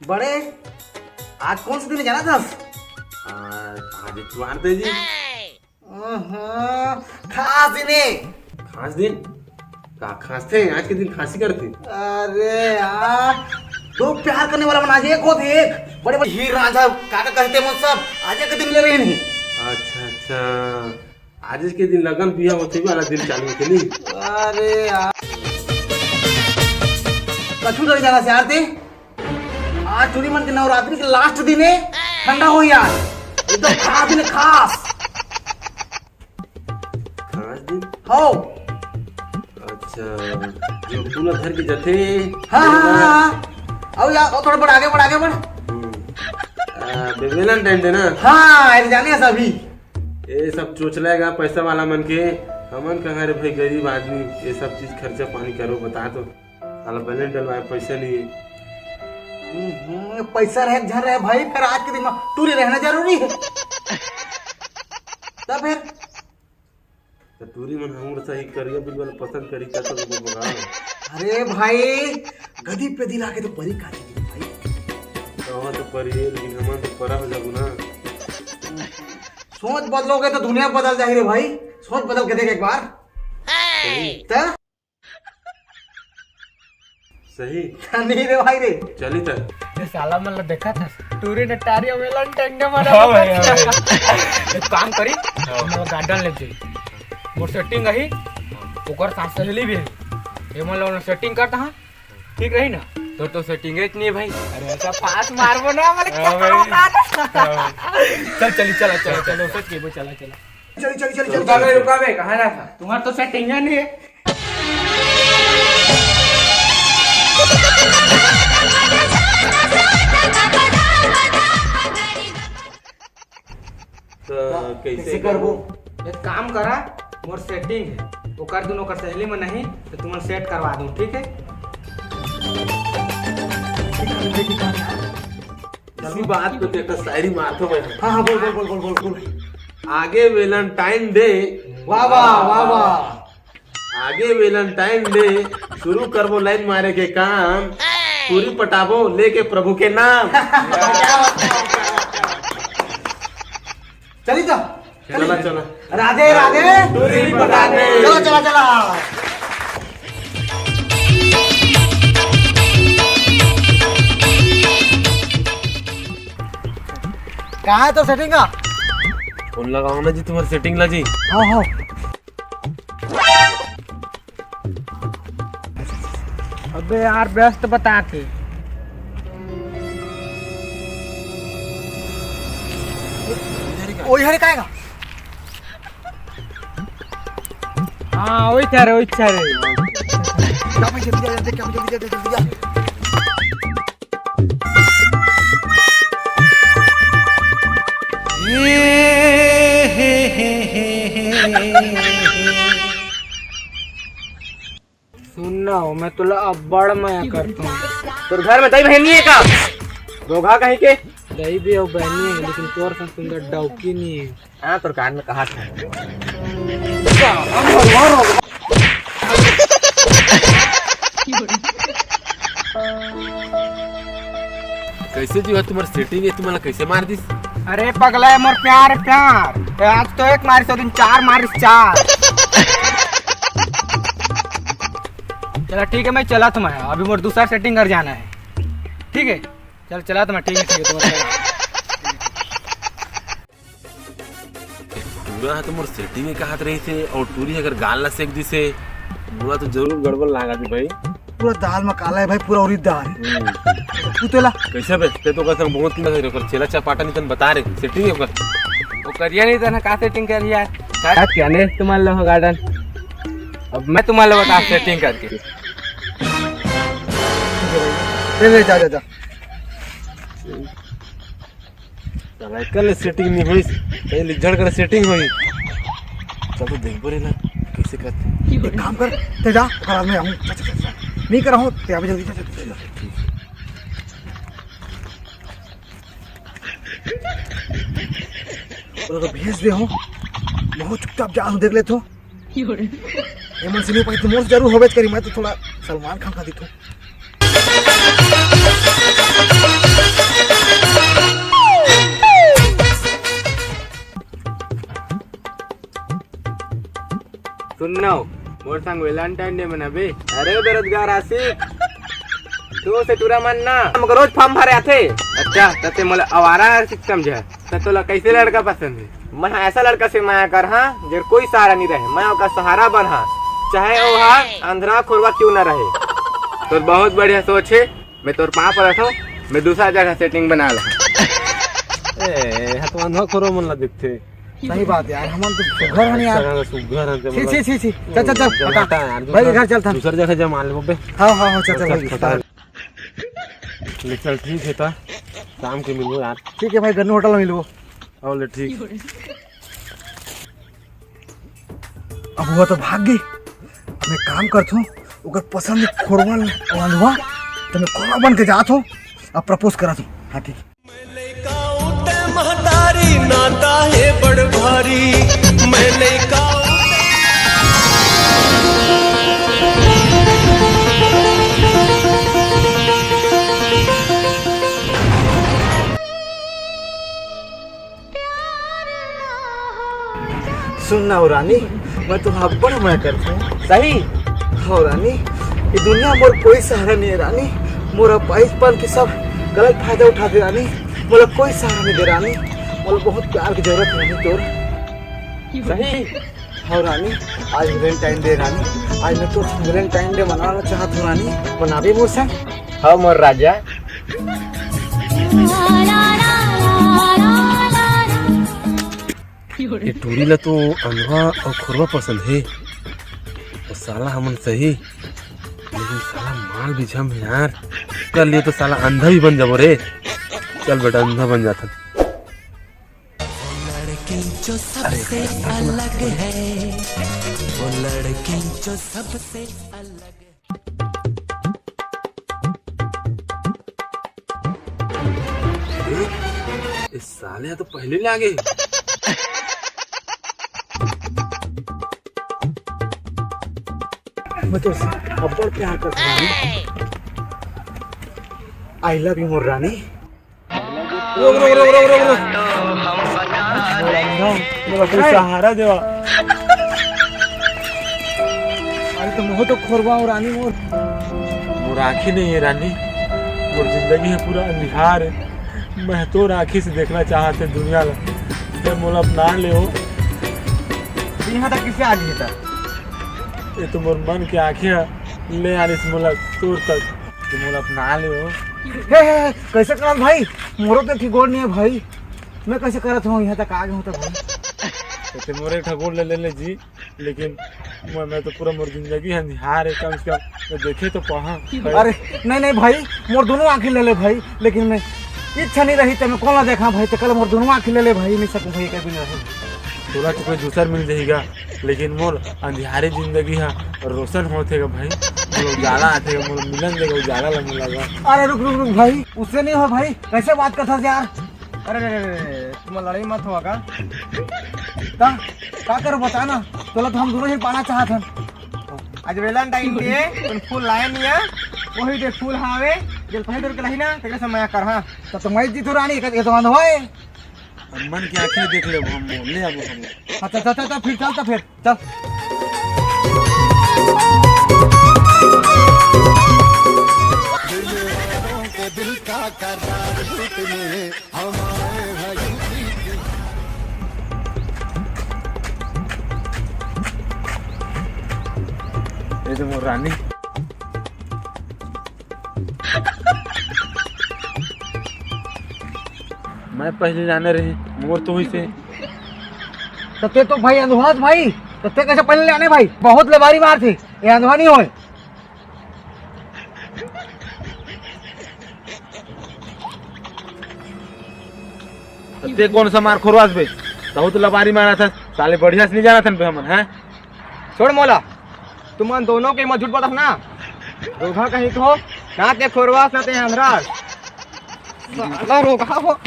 बड़े आज कौन सा दिन है जाना था? आज इतवार थे जी। खास दिन है। खास दिन का खांसते हैं आज के दिन खांसी करते। अरे यार दो प्यार करने वाला आज एक होते एक बड़े बड़े हीर रांझा काका कहते हैं सब आज के दिन ले रहे नहीं। अच्छा आज के दिन लगन बिया होते वाला दिन चालू होते नहीं। अरे यार कछु डर जाना से यार थे। आज चूड़ी मन के नवरात्रि के लास्ट दिन है। ठंडा हो यार एकदम खास दिन है, खास खास दिन हो। अच्छा जो पूरा घर के जथे। हाँ अब यार और थोड़ा बढ़ आगे बढ़। वेलेंटाइन डे ना। हाँ ऐसे जाने हैं सभी ये सब चोचलेगा पैसा वाला मन के। हमन कहाँ रे भाई गरीब आदमी ये सब चीज खर्चा पानी करो बता तो साला बैलेंस डलवाए पैसा नहीं है। पैसा रहे झर रहे भाई फिर आज के दिन में टूरी रहना जरूरी है। तब फिर तो टूरी मन हम सही करिए बिल्कुल पसंद करी का तो मंगा। अरे भाई गदी पे दिला के तो परी काटी भाई तो पर ये लेकिन हम तो परा हो जाबू ना। सोच बदलोगे तो दुनिया बदल जाएगी रे भाई। सोच बदल के देख एक बार। सही नहीं रे भाई रे चली तो ये साला मन देखा था टूरी ने टारिया वेलेंटाइन डे मना। एक काम करी हम गार्डन ले जाई मोर सेटिंग रही ओकर साथ सहेली भी है ये मन लोग सेटिंग करता हां ठीक रही ना। तो सेटिंग है इतनी भाई। अरे ऐसा पास मारबो ना मतलब क्या। चल चलो सोच के वो चला चल रुका बे कहां रहा था तुम्हारा तो सेटिंग है नहीं है। तो कैसे करबो? एक काम करा मोर सेटिंग है वो कर दूं ओकर सहेली में नहीं तो तुम सेट करवा दूं ठीक है। इसी बात को देखकर शायरी मारतो मैं। हाँ बोल। आगे वेलेंटाइन डे वाह आगे वेलेंटाइन डे शुरू करबो लाइन मारे के काम पूरी पटाबो लेके प्रभु के नाम। चली तो चला राधे टूरी पटाने। चला कहाँ है तो सेटिंग का? फोन लगाओ ना जी तुम्हारी सेटिंग ला जी। हाँ अबे यार व्यस्त बता के वही हरे काएगा। हाँ वही था रे जल्दी जा। सुनना हो मैं तुला अब्बड़ माया करता हूँ। तोर घर में दही बहनी है का दोघा कहीं के दही भी और बहनी है लेकिन तोर से सुंदर डौकी नहीं है। हाँ तोर कान में कहा था कैसे जी तुम्हारी सेटिंग है तुम्हारा कैसे मार दी? अरे पगला है मोर प्यार आज तो एक मारिस दिन चार मारिस चार। चला ठीक है मैं चला तुम्हारा अभी मोर दूसरा सेटिंग कर जाना है ठीक है। चला तुम्हारा ठीक है पूरा तुम्हारी सेटिंग में कहा रही थे और टूरी अगर गाल ला सेक दी से पूरा तो जरूर गड़बड़ लगा दी भाई। पूरा दाल में काला है भाई पूरा उड़ीद दाल तू तेला कैसे बे ते तो कसम बहुत किना कर चेला चपाटा नहीं तन बता रहे सेटिंग है वो करिया नहीं था ना का सेटिंग कर यार क्या ने तुम्हारे लोग गार्डन अब मैं तुम्हारे बता सेटिंग करके जा कल सेटिंग नहीं हुई पहले झड़ कर सेटिंग हुई। चल तो देख बोले ना कैसे करते। एक काम कर ते जा खराब में आऊँ नहीं कर रहा हूँ ते अभी जल्दी जा। तो भेज दे हो बहुत चुपचाप जा देख ले तो एमन से नहीं पाई तो मोर जरूर होवेज करी मैं तो थोड़ा सलमान खान का दिखूं। सुन ना मोर संग वैलेंटाइन डे मनाबे। अरे बेरोजगार आशिक तू से टूरा मानना हमको रोज फॉर्म भरे आथे। अच्छा तते मोला आवारा आशिक समझा त तोला कैसे लड़का पसंद है? मैं ऐसा लड़का से माया कर हां जे कोई सहारा नहीं रहे, मैं ओका सहारा बन हां, चाहे ओ हा अंधरा खोरवा क्यों ना रहे। तो बहुत बढ़िया सोच है, मैं तोर पाँव पड़त हूं, मैं दूसरा जगह सेटिंग बना ला। ए हा तो अंधा खोरो मन ला दिखथे। सही बात यार, हम तो घर हनी यार। सुघर हन छी चल हटा भाई घर चल था दूसर जगह जमा ले बे। हां चल भाई ले चल ठीक है ता शाम के मिलबो यार। ठीक है भाई, गन्नू होटल में मिलबो। और ले ठीक। अब हुआ तो भाग गई। मैं काम करत हूँ, ओकर पसंद खोरवा वालवा तो मैं खोरवा बन के जात हूँ, अब प्रपोज करत हूँ। हाँ ठीक। महतारी नाता है बड़ भारी, मैंने सुनना हो रानी, मैं तुम्हारा बड़ा मैं करता हूँ। सही हो रानी, ये दुनिया मोर कोई सहारा नहीं है रानी। मोरा बचपन के सब गलत फायदा उठाते रानी, मोला कोई सहारा नहीं दे रानी। मोला बहुत प्यार की जरूरत है रानी तोर। सही हो रानी, आज वैलेंटाइन डे रानी, आज मैं तो वैलेंटाइन डे मनाना चाहत हूँ रानी, मनाबे मोर संग? हाँ मोर राजा। ये टूरी ला तो अंधा और खोरवा पसंद है, तो साला हमन सही, लेकिन साला माल भी जम है यार। कर लिए तो साला अंधा भी बन जाबो रे। चल बेटा अंधा बन जाता। लड़की जो सबसे अलग है, वो लड़की जो सबसे अलग है। इस साले तो पहले ले आ गए। मैं तो अब प्यार करता हूँ रानी। आई लव यू मोर रानी। मेरा कोई सहारा देवा। अरे तो मोह तो खोरवा हो रानी मोर। मोर आँखें नहीं है रानी, मोर जिंदगी है पूरा निहार है। मैं तो आँखी से देखना चाहते दुनिया ला, मोला अपना ले हो। यहाँ तक किसे आ गई था? ये तो मोर मन की आँखें ले आने से मोला तोर तक, तो मोला अपना ले हो। हे कैसे करत भाई? मोरो तो ठिगोर नहीं है भाई, मैं कैसे करत हूँ यहाँ तक आ गया हूँ तक भाई। तो मोरे ठगोर ले जी, लेकिन मैं तो पूरा मोर जिंदगी है निहार है। कम से कम देखे तो पहा। अरे नहीं भाई, मोर दोनों आँखें ले ले भाई, लेकिन मैं इच्छा नहीं रही तो मैं कौन ला देखा भाई, तो कल मोर दोनों आँखें ले ले भाई, नहीं सकूँ भाई कभी नहीं। थोड़ा तो कोई दूसर मिल जाएगा, लेकिन मोर अंधियारी जिंदगी है रोशन होते भाई। मोर उजाला आते मोर मिलन देगा उजाला लगने लगा। अरे रुक भाई, उससे नहीं हो भाई, कैसे बात करता यार? अरे तुम लड़ाई मत हुआ का? का करो बता ना, तो हम दोनों ही पाना चाहत हन। आज वैलेंटाइन डे तुम फूल लाए नहीं है, वही दे फूल हावे जल पहले दूर के लही ना तेरे से माया कर। हाँ तो मैं जीतू रानी, ये तो बंद होए। मन की आंखें देख ले हम ले अब हम। अच्छा फिर चल। दिल का करार टूटने हमारे भाई। ये तो मोर रानी। मैं पहले जाने रही मोर तो हुई से। तो ते तो भाई अंधवास भाई, तो ते कैसे पहले आने भाई? बहुत लबारी मार थी, ये अंधवा नहीं होए। ते कौन सा मार खोरवास बे? तो लबारी मारा था साले, बढ़िया से नहीं जाना था हमन। हैं छोड़ मोला, तुम दोनों के मत झूठ बोला ना। रोगा कहीं तो ना ते खोरवास ना ते अंधरास। साला रोगा हो।